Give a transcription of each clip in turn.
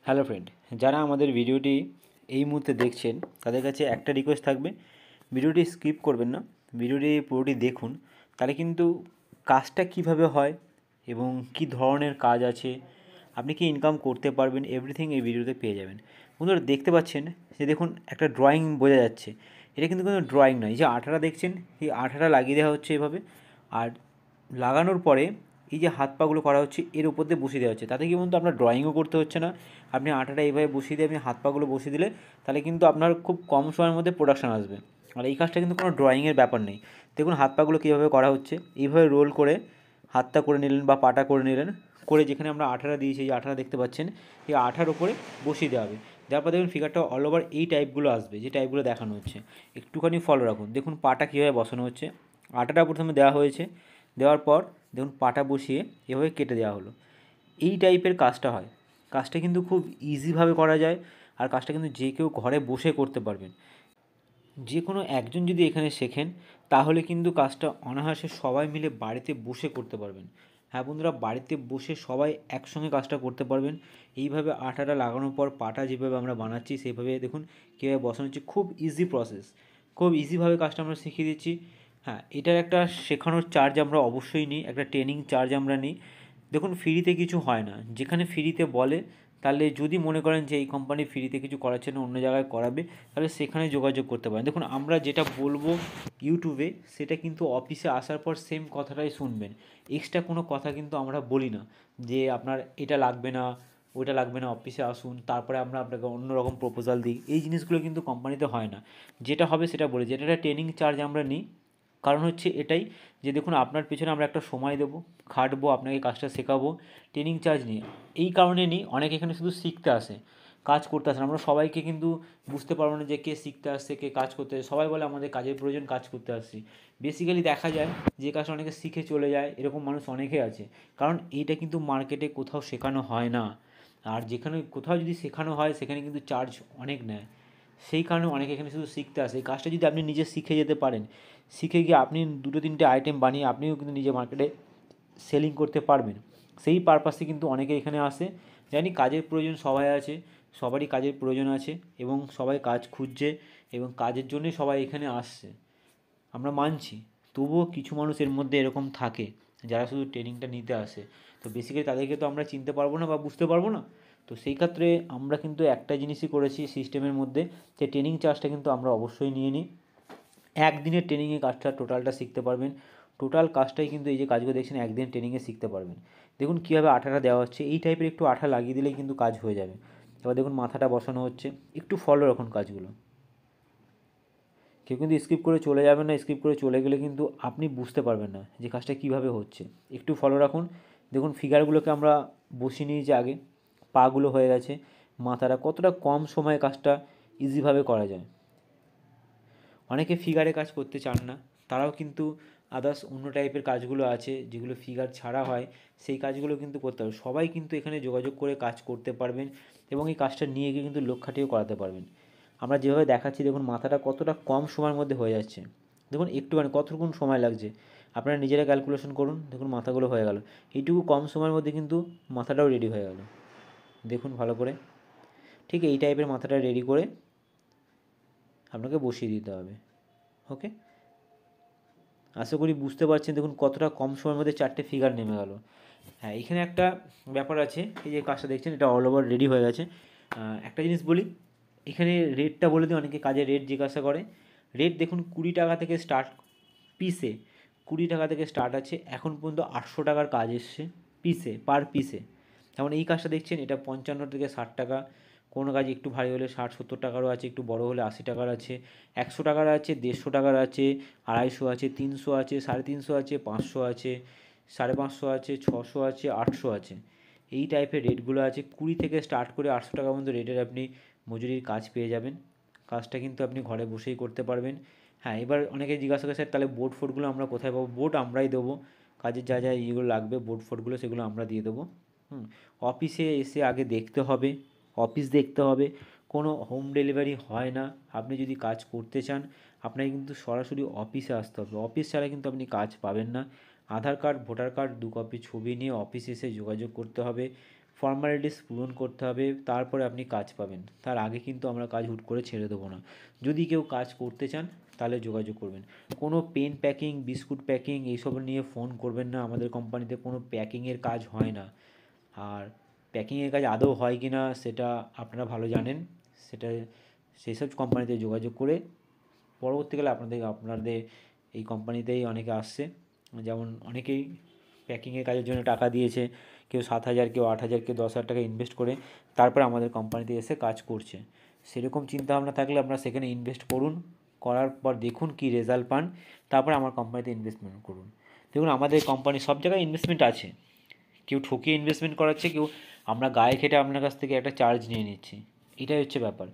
Hello friend, যারা আমাদের ভিডিওটি এই মুহূর্তে দেখছেন তাদের কাছে একটা রিকোয়েস্ট থাকবে, ভিডিওটি স্কিপ করবেন না, ভিডিওটি পুরোটি দেখুন। তাহলে কিন্তু কাজটা কিভাবে হয় এবং কি ধরনের কাজ আছে, আপনি কি ইনকাম করতে পারবেন, এভরিথিং এই ভিডিওতে পেয়ে যাবেন। বন্ধুরা দেখতে পাচ্ছেন যে দেখুন একটা ড্রয়িং বোঝা যাচ্ছে, এটা কিন্তু কোনো ড্রয়িং নয়। এই যে আঠাটা দেখছেন, এই আঠাটা লাগিয়ে দেওয়া হচ্ছে এভাবে, আর লাগানোর পরে এই যে হাত পাগুলো করা হচ্ছে এর উপর দিয়ে বসিয়ে দেওয়া হচ্ছে। তাতে কি বলতো আপনার ড্রয়িংও করতে হচ্ছে না। আপনি আটাটা এইভাবে বসিয়ে দিয়ে আপনি হাত পাগুলো বসিয়ে দিলে তাহলে কিন্তু আপনার খুব কম সময়ের মধ্যে প্রোডাকশান আসবে। আর এই কাজটা কিন্তু কোনো ড্রয়িংয়ের ব্যাপার নেই। দেখুন হাত পাগুলো কীভাবে করা হচ্ছে, এইভাবে রোল করে হাতটা করে নিলেন বা পাটা করে নিলেন, করে যেখানে আমরা আঠাটা দিয়েছি, এই আঠাটা দেখতে পাচ্ছেন, এই আঠার উপরে বসিয়ে দেওয়া হবে। দেওয়ার পর দেখুন ফিগারটা অল ওভার এই টাইপগুলো আসবে, যে টাইপগুলো দেখানো হচ্ছে। একটুখানি ফলো রাখুন, দেখুন পাটা কীভাবে বসানো হচ্ছে। আটাটা প্রথমে দেওয়া হয়েছে, দেওয়ার পর দেখুন পাটা বসিয়ে এভাবে কেটে দেওয়া হলো। এই টাইপের কাজটা হয়। কাজটা কিন্তু খুব ইজিভাবে করা যায়, আর কাজটা কিন্তু যে কেউ ঘরে বসে করতে পারবেন। যে কোনো একজন যদি এখানে শেখেন তাহলে কিন্তু কাজটা অনায়াসে সবাই মিলে বাড়িতে বসে করতে পারবেন। হ্যাঁ বন্ধুরা, বাড়িতে বসে সবাই একসঙ্গে কাজটা করতে পারবেন। এইভাবে আটাটা লাগানোর পর পাটা যেভাবে আমরা বানাচ্ছি সেইভাবে দেখুন কীভাবে বসানো হচ্ছে। খুব ইজি প্রসেস, খুব ইজিভাবে কাজটা আমরা শিখিয়ে দিচ্ছি। হ্যাঁ, এটার একটা শেখানোর চার্জ আমরা অবশ্যই নিই, একটা ট্রেনিং চার্জ আমরা নিই। দেখুন ফ্রিতে কিছু হয় না, যেখানে ফ্রিতে বলে তাহলে যদি মনে করেন যে এই কোম্পানি ফ্রিতে কিছু করাচ্ছে না, অন্য জায়গায় করাবে, তাহলে সেখানে যোগাযোগ করতে পারেন। দেখুন আমরা যেটা বলবো ইউটিউবে সেটা কিন্তু অফিসে আসার পর সেম কথাটাই শুনবেন। এক্সট্রা কোনো কথা কিন্তু আমরা বলি না যে আপনার এটা লাগবে না, ওইটা লাগবে না, অফিসে আসুন তারপরে আমরা আপনাকে অন্য রকম প্রপোজাল দিই। এই জিনিসগুলো কিন্তু কোম্পানিতে হয় না। যেটা হবে সেটা বলি, যেটা ট্রেনিং চার্জ আমরা নিই। কারণ হচ্ছে এটাই যে দেখুন আপনার পেছনে আমরা একটা সময় দেবো, খাটবো, আপনাকে কাজটা শেখাবো, ট্রেনিং চার্জ নিয়ে। এই কারণে নিই, অনেকে এখানে শুধু শিখতে আসে, কাজ করতে আসে না। আমরা সবাইকে কিন্তু বুঝতে পারবো না যে কে শিখতে আসছে, কে কাজ করতে আসছে। সবাই বলে আমাদের কাজের প্রয়োজন, কাজ করতে আসছি। বেসিক্যালি দেখা যায় যে কাজটা অনেকে শিখে চলে যায়, এরকম মানুষ অনেকে আছে। কারণ এইটা কিন্তু মার্কেটে কোথাও শেখানো হয় না। আর যেখানে কোথাও যদি শেখানো হয় সেখানে কিন্তু চার্জ অনেক নেয়। সেই কারণে অনেকে এখানে শুধু শিখতে আসে। এই কাজটা যদি আপনি নিজে শিখে যেতে পারেন, শিখে গিয়ে আপনি দুটো তিনটে আইটেম বানিয়ে আপনিও কিন্তু নিজে মার্কেটে সেলিং করতে পারবেন। সেই পারপাসে কিন্তু অনেকে এখানে আসে। জানি কাজের প্রয়োজন সবাই আছে, সবারই কাজের প্রয়োজন আছে এবং সবাই কাজ খুঁজছে এবং কাজের জন্যই সবাই এখানে আসছে, আমরা মানছি। তবুও কিছু মানুষ এর মধ্যে এরকম থাকে যারা শুধু ট্রেনিংটা নিতে আসে। তো বেসিক্যালি তাদেরকে তো আমরা চিনতে পারবো না বা বুঝতে পারবো না। তো সেই ক্ষেত্রে আমরা কিন্তু একটা জিনিসই করেছি সিস্টেমের মধ্যে, যে ট্রেনিং চার্জটা কিন্তু আমরা অবশ্যই নিয়ে নিই। একদিনের ট্রেনিংয়ে কাজটা টোটালটা শিখতে পারবেন। টোটাল কাজটাই কিন্তু এই যে কাজগুলো দেখছেন একদিন ট্রেনিংয়ে শিখতে পারবেন। দেখুন কীভাবে আঠাটা দেওয়া হচ্ছে, এই টাইপের একটু আঠা লাগিয়ে দিলেই কিন্তু কাজ হয়ে যাবে। এবার দেখুন মাথাটা বসানো হচ্ছে, একটু ফলো রাখুন কাজগুলো। কেউ কিন্তু স্কিপ করে চলে যাবেন না, স্কিপ করে চলে গেলে কিন্তু আপনি বুঝতে পারবেন না যে কাজটা কীভাবে হচ্ছে। একটু ফলো রাখুন। দেখুন ফিগারগুলোকে আমরা বসিয়ে নিয়েছি আগে, পাগুলো হয়ে গেছে, মাথাটা কতটা কম সময়ে কাজটা ইজিভাবে করা যায়। অনেকে ফিগারে কাজ করতে চান না, তারাও কিন্তু আদার্স অন্য টাইপের কাজগুলো আছে যেগুলো ফিগার ছাড়া হয়, সেই কাজগুলো কিন্তু করতে হবে। সবাই কিন্তু এখানে যোগাযোগ করে কাজ করতে পারবেন এবং এই কাজটা নিয়ে গিয়ে কিন্তু লোক খাটিয়েও করাতে পারবেন। আমরা যেভাবে দেখাচ্ছি দেখুন মাথাটা কতটা কম সময়ের মধ্যে হয়ে যাচ্ছে। দেখুন একটুখানি কতক্ষণ সময় লাগছে, আপনারা নিজেরা ক্যালকুলেশন করুন। দেখুন মাথাগুলো হয়ে গেল, এইটুকু কম সময়ের মধ্যে কিন্তু মাথাটাও রেডি হয়ে গেল। দেখুন ভালো করে, ঠিক এই টাইপের মাথাটা রেডি করে আপনাকে বসিয়ে দিতে হবে। ওকে, আশা করি বুঝতে পারছেন। দেখুন কতটা কম সময়ের মধ্যে চারটে ফিগার নেমে গেল। হ্যাঁ, এখানে একটা ব্যাপার আছে, এই যে কাজটা দেখছেন এটা অল ওভার রেডি হয়ে গেছে। একটা জিনিস বলি, এখানে রেটটা বলে দিই, অনেকে কাজের রেট জিজ্ঞাসা করে। রেট দেখুন 20 টাকা থেকে স্টার্ট, পিসে 20 টাকা থেকে স্টার্ট আছে। এখন পর্যন্ত 800 টাকার কাজ এসছে পিসে, পার পিসে। যেমন এই কাজটা দেখছেন এটা 55 থেকে 60 টাকা। কোনো কাজ একটু ভারী হলে 60-70 টাকারও আছে, একটু বড় হলে 80 টাকার আছে, 100 টাকার আছে, 150 টাকার আছে, 250 আছে, 300 আছে, 350 আছে, 500 আছে, 550 আছে, 600 আছে, 800 আছে। এই টাইপের রেটগুলো আছে। 20 থেকে স্টার্ট করে 800 টাকা পর্যন্ত রেটের আপনি মজুরির কাজ পেয়ে যাবেন। কাজটা কিন্তু আপনি ঘরে বসেই করতে পারবেন। হ্যাঁ, এবার অনেকে জিজ্ঞাসা করে স্যার তাহলে বোর্ড ফোর্ডগুলো আমরা কোথায় পাবো? বোর্ড আমরাই দেবো, কাজের যা যা ইয়েগুলো লাগবে বোর্ড ফোর্ডগুলো সেগুলো আমরা দিয়ে দেবো। অফিসে এসে আগে দেখতে হবে, অফিস দেখতে হবে। কোনো হোম ডেলিভারি হয় না। আপনি যদি কাজ করতে চান আপনাকে কিন্তু সরাসরি অফিসে আসতে হবে। অফিস ছাড়া কিন্তু আপনি কাজ পাবেন না। আধার কার্ড, ভোটার কার্ড 2 কপি ছবি নিয়ে অফিসে এসে যোগাযোগ করতে হবে। ফর্মালিটিস পূরণ করতে হবে, তারপরে আপনি কাজ পাবেন। তার আগে কিন্তু আমরা কাজ হুট করে ছেড়ে দেবো না। যদি কেউ কাজ করতে চান তাহলে যোগাযোগ করবেন। কোনো পেন প্যাকিং, বিস্কুট প্যাকিং এইসব নিয়ে ফোন করবেন না। আমাদের কোম্পানিতে কোনো প্যাকিংয়ের কাজ হয় না। আর প্যাকিংয়ের কাজ আদৌ হয় কি না সেটা আপনারা ভালো জানেন। সেটা সেই সব কোম্পানিতে যোগাযোগ করে পরবর্তীকালে আপনাদের এই কোম্পানিতেই অনেকে আসছে, যেমন অনেকেই প্যাকিংয়ের কাজের জন্য টাকা দিয়েছে, কেউ 7,000, কেউ 8,000, কেউ 10,000 টাকা ইনভেস্ট করে তারপরে আমাদের কোম্পানিতে এসে কাজ করছে। সেরকম চিন্তাভাবনা থাকলে আপনারা সেখানে ইনভেস্ট করুন, করার পর দেখুন কী রেজাল্ট পান, তারপরে আমার কোম্পানিতে ইনভেস্টমেন্ট করুন। দেখুন আমাদের কোম্পানি সব জায়গায় ইনভেস্টমেন্ট আছে। কেউ ঠকিয়ে ইনভেস্টমেন্ট করাচ্ছে, কেউ আমরা গায়ে খেটে আপনার কাছ থেকে একটা চার্জ নিয়ে নিচ্ছি। এটাই হচ্ছে ব্যাপার।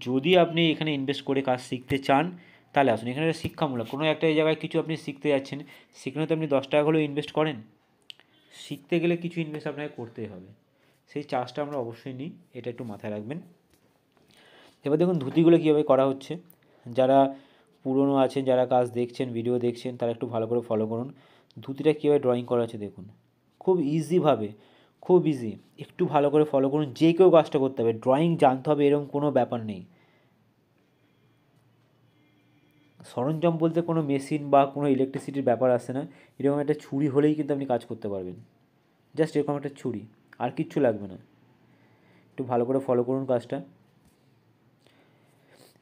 যদি আপনি এখানে ইনভেস্ট করে কাজ শিখতে চান তাহলে আসুন। এখানে শিক্ষামূলক কোনো একটা জায়গায় কিছু আপনি শিখতে যাচ্ছেন, সেখানে তো আপনি 10 টাকা হলেও ইনভেস্ট করেন। শিখতে গেলে কিছু ইনভেস্ট আপনাকে করতেই হবে, সেই চার্জটা আমরা অবশ্যই নিই, এটা একটু মাথায় রাখবেন। এবার দেখুন ধুতিগুলো কীভাবে করা হচ্ছে। যারা পুরনো আছেন, যারা কাজ দেখছেন, ভিডিও দেখছেন, তারা একটু ভালো করে ফলো করুন। ধুতিটা কীভাবে ড্রয়িং করা হচ্ছে দেখুন, খুব ইজিভাবে, খুব ইজি। একটু ভালো করে ফলো করুন, যে কেউ কাজটা করতে হবে, ড্রয়িং জানতে হবে এরকম কোনো ব্যাপার নেই। সরঞ্জাম বলতে কোনো মেশিন বা কোনো ইলেকট্রিসিটির ব্যাপার আসে না। এরকম একটা ছুরি হলেই কিন্তু আপনি কাজ করতে পারবেন। জাস্ট এরকম একটা ছুরি, আর কিচ্ছু লাগবে না। একটু ভালো করে ফলো করুন কাজটা।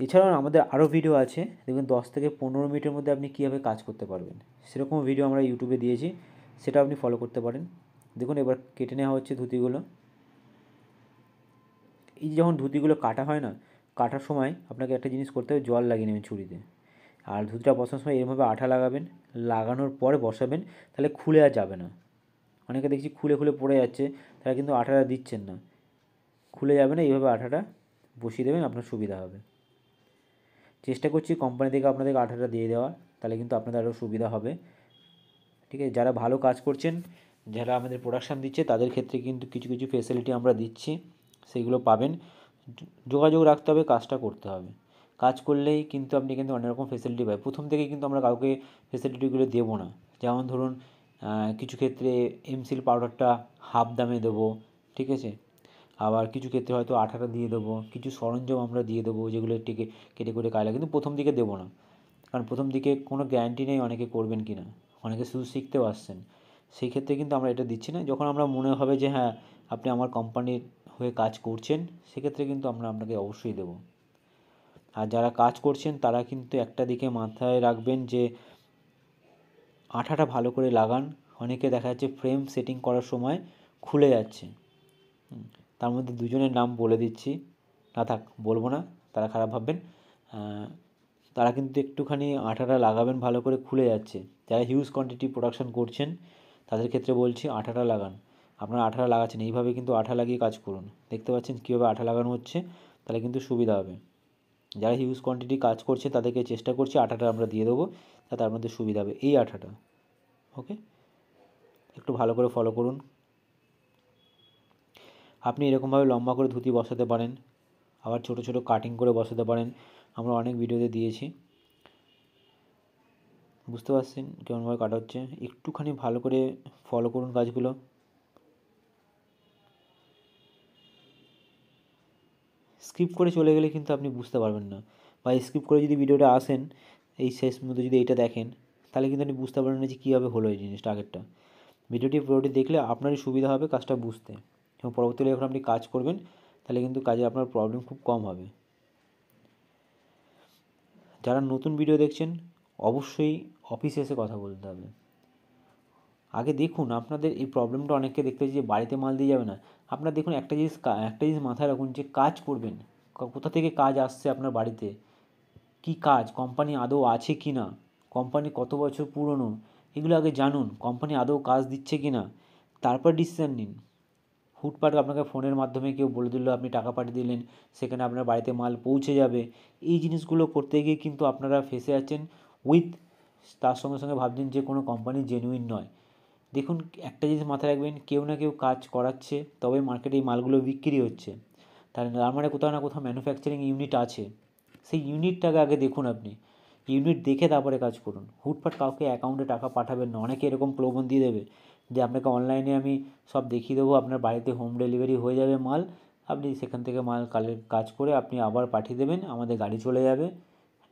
এছাড়াও আমাদের আরও ভিডিও আছে, দেখবেন 10 থেকে 15 মিনিটের মধ্যে আপনি কীভাবে কাজ করতে পারবেন, সেরকম ভিডিও আমরা ইউটিউবে দিয়েছি, সেটা আপনি ফলো করতে পারেন। দেখুন এবার কেটে নেওয়া হচ্ছে ধুতিগুলো। এই যে যখন ধুতিগুলো কাটা হয় না, কাটার সময় আপনাকে একটা জিনিস করতে হবে, জল লাগিয়ে নেবেন ছুরিতে। আর ধুতিটা বসানোর সময় এরমভাবে আঠা লাগাবেন, লাগানোর পরে বসাবেন, তাহলে খুলে আর যাবে না। অনেকে দেখছি খুলে খুলে পড়ে যাচ্ছে, তারা কিন্তু আঠাটা দিচ্ছেন না। খুলে যাবে না, এইভাবে আঠাটা বসিয়ে দেবেন, আপনার সুবিধা হবে। চেষ্টা করছি কোম্পানি থেকে আপনাদেরকে আঠাটা দিয়ে দেওয়ার, তাহলে কিন্তু আপনাদের আরও সুবিধা হবে। ঠিক আছে, যারা ভালো কাজ করছেন, যারা আমাদের প্রোডাকশান দিচ্ছে, তাদের ক্ষেত্রে কিন্তু কিছু কিছু ফেসিলিটি আমরা দিচ্ছি, সেইগুলো পাবেন। যোগাযোগ রাখতে হবে, কাজটা করতে হবে। কাজ করলেই কিন্তু আপনি কিন্তু অনেক রকম ফেসিলিটি পাবেন। প্রথম থেকেই কিন্তু আমরা কাউকে ফেসিলিটিগুলো দেবো না। যেমন ধরুন কিছু ক্ষেত্রে এমসিল পাউডারটা হাফ দামে দেবো, ঠিক আছে। আবার কিছু ক্ষেত্রে হয়তো আঠাটা দিয়ে দেবো, কিছু সরঞ্জাম আমরা দিয়ে দেবো যেগুলো কেটে করে কাজে লাগে, কিন্তু প্রথম দিকে দেবো না। কারণ প্রথম দিকে কোনো গ্যারান্টি নেই অনেকে করবেন কি না, অনেকে শুধু শিখতেও আসছেন। সেই ক্ষেত্রে কিন্তু আমরা এটা দিচ্ছি না। যখন আমরা মনে হবে যে হ্যাঁ আপনি আমার কোম্পানির হয়ে কাজ করছেন, সেক্ষেত্রে কিন্তু আমরা আপনাকে অবশ্যই দেবো। আর যারা কাজ করছেন তারা কিন্তু একটা দিকে মাথায় রাখবেন যে আঠাটা ভালো করে লাগান। অনেকে দেখা যাচ্ছে ফ্রেম সেটিং করার সময় খুলে যাচ্ছে। তার মধ্যে দুজনের নাম বলে দিচ্ছি, না থাক বলবো না, তারা খারাপ ভাববেন। তারা কিন্তু একটুখানি আঠাটা লাগাবেন, ভালো করে খুলে যাচ্ছে। যারা হিউজ কোয়ান্টিটি প্রোডাকশান করছেন তাদের ক্ষেত্রে বলছি আঠাটা লাগান। আপনারা আঠাটা লাগাচ্ছেন, এইভাবে কিন্তু আঠা লাগিয়ে কাজ করুন। দেখতে পাচ্ছেন কীভাবে আঠা লাগানো হচ্ছে, তাহলে কিন্তু সুবিধা হবে। যারা হিউজ কোয়ান্টিটি কাজ করছে তাদেরকে চেষ্টা করছি আঠাটা আমরা দিয়ে দেবো, তার মধ্যে সুবিধা হবে এই আঠাটা। ওকে, একটু ভালো করে ফলো করুন। আপনি এরকমভাবে লম্বা করে ধুতি বসাতে পারেন, আবার ছোটো ছোটো কাটিং করে বসাতে পারেন। আমরা অনেক ভিডিওতে দিয়েছি, বুঝতে পারছেন কেমনভাবে কাটা হচ্ছে। একটুখানি ভালো করে ফলো করুন কাজগুলো। স্কিপ করে চলে গেলে কিন্তু আপনি বুঝতে পারবেন না, বা স্কিপ করে যদি ভিডিওটা আসেন এই শেষ মধ্যে যদি এইটা দেখেন, তাহলে কিন্তু আপনি বুঝতে পারবেন না যে কীভাবে হলো এই জিনিসটা আগেরটা। ভিডিওটি পুরোটি দেখলে আপনারই সুবিধা হবে কাজটা বুঝতে, এবং পরবর্তীকালে যখন আপনি কাজ করবেন তাহলে কিন্তু কাজে আপনার প্রবলেম খুব কম হবে। যারা নতুন ভিডিও দেখছেন অবশ্যই অফিসে এসে কথা বলতে হবে। আগে দেখুন আপনাদের এই প্রবলেমটা অনেককে দেখতে পাচ্ছি যে বাড়িতে মাল দিয়ে যাবে না। আপনারা দেখুন একটা জিনিস মাথায় রাখুন, যে কাজ করবেন, কোথা থেকে কাজ আসছে আপনার বাড়িতে, কী কাজ, কোম্পানি আদৌ আছে কি না, কোম্পানি কত বছর পুরনো, এগুলো আগে জানুন। কোম্পানি আদৌ কাজ দিচ্ছে কি না, তারপর ডিসিশান নিন। হুটপাট আপনাকে ফোনের মাধ্যমে কেউ বলে দিল, আপনি টাকা পাঠিয়ে দিলেন, সেখানে আপনার বাড়িতে মাল পৌঁছে যাবে, এই জিনিসগুলো করতে গিয়ে কিন্তু আপনারা ফেঁসে আছেন। তার সঙ্গে সঙ্গে ভাবছেন যে কোনো কোম্পানি জেনুইন নয়। দেখুন একটা জিনিস মাথায় রাখবেন, কেউ না কেউ কাজ করাচ্ছে, তবে মার্কেটে এই মালগুলো বিক্রি হচ্ছে। তার মানে কোথাও না কোথাও ম্যানুফ্যাকচারিং ইউনিট আছে। সেই ইউনিটটাকে আগে দেখুন আপনি, ইউনিট দেখে তারপরে কাজ করুন। হুটপাট কাউকে অ্যাকাউন্টে টাকা পাঠাবেন না, অনেকে এরকম প্রলোভন দিয়ে দেবে যে আপনাকে অনলাইনে আমি সব দেখিয়ে দেবো, আপনার বাড়িতে হোম ডেলিভারি হয়ে যাবে মাল, আপনি সেখান থেকে মাল কাজ করে আপনি আবার পাঠিয়ে দেবেন, আমাদের গাড়ি চলে যাবে।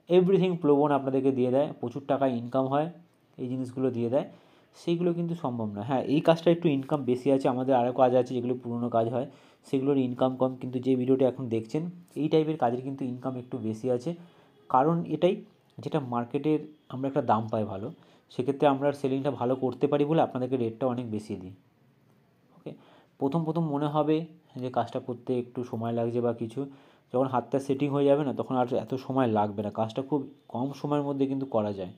এভরিথিং প্রলোভন আপনাদেরকে দিয়ে দেয়, প্রচুর টাকা ইনকাম হয় এই জিনিসগুলো দিয়ে দেয়, সেইগুলো কিন্তু সম্ভব না। হ্যাঁ, এই কাজটা একটু ইনকাম বেশি আছে, আমাদের আরও কাজ আছে যেগুলো পুরনো কাজ হয়, সেগুলোর ইনকাম কম, কিন্তু যে ভিডিওটা এখন দেখছেন এই টাইপের কাজের কিন্তু ইনকাম একটু বেশি আছে। কারণ এটাই, যেটা মার্কেটের আমরা একটা দাম পাই ভালো, সেক্ষেত্রে আমরা সেলিংটা ভালো করতে পারি বলে আপনাদেরকে রেটটা অনেক বেশি দিই। ওকে, প্রথম প্রথম মনে হবে যে কাজটা করতে একটু সময় লাগছে বা কিছু, যখন হাতটা সেটিং হয়ে যাবে না তখন আর এত সময় লাগবে না, কাজটা খুব কম সময়ের মধ্যে কিন্তু করা যায়।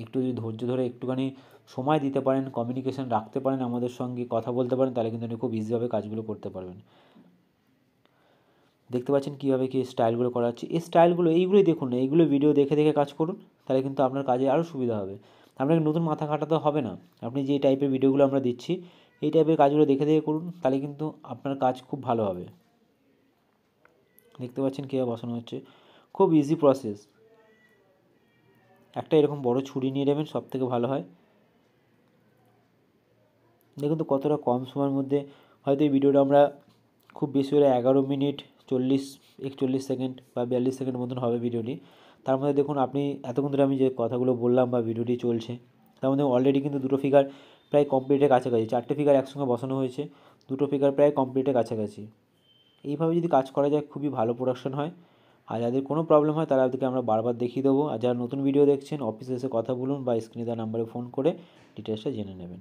একটু যদি ধৈর্য ধরে একটুখানি সময় দিতে পারেন, কমিউনিকেশন রাখতে পারেন আমাদের সঙ্গে, কথা বলতে পারেন, তাহলে কিন্তু আপনি খুব ইজিভাবে কাজগুলো করতে পারবেন। দেখতে পাচ্ছেন কীভাবে কী স্টাইলগুলো করা হচ্ছে, এই স্টাইলগুলো এইগুলোই দেখুন না, এইগুলো ভিডিও দেখে দেখে কাজ করুন, তাহলে কিন্তু আপনার কাজে আরও সুবিধা হবে। আপনাকে নতুন মাথা খাটাতে হবে না, আপনি যে টাইপের ভিডিওগুলো আমরা দিচ্ছি এই টাইপের কাজগুলো দেখে দেখে করুন, তাহলে কিন্তু আপনার কাজ খুব ভালো হবে। দেখতে পাচ্ছেন কীভাবে বসানো হচ্ছে, খুব ইজি প্রসেস। একটা এরকম বড় ছুরি নিয়ে নেবেন, সব থেকে ভালো হয়। দেখুন তো কতটা কম সময়ের মধ্যে, হয়তো এই ভিডিওটা আমরা খুব বেশি হলে 11 মিনিট 41 সেকেন্ড বা 42 সেকেন্ড মতন হবে ভিডিওটি। তার মধ্যে দেখুন আপনি এতক্ষণ ধরে আমি যে কথাগুলো বললাম বা ভিডিওটি চলছে, তার মধ্যে অলরেডি কিন্তু দুটো ফিগার প্রায় কমপ্লিটের কাছাকাছি, 4টে ফিগার একসঙ্গে বসানো হয়েছে, দুটো ফিগার প্রায় কমপ্লিটের কাছাকাছি। এইভাবে যদি কাজ করা যায় খুবই ভালো প্রোডাকশন হয়। আর যাদের কোনো প্রবলেম হয় তাদেরকে আমরা বারবার দেখিয়ে দেবো। আর যারা নতুন ভিডিও দেখছেন অফিসে এসে কথা বলুন বা স্ক্রিনে দেওয়া নাম্বারে ফোন করে ডিটেলসটা জেনে নেবেন।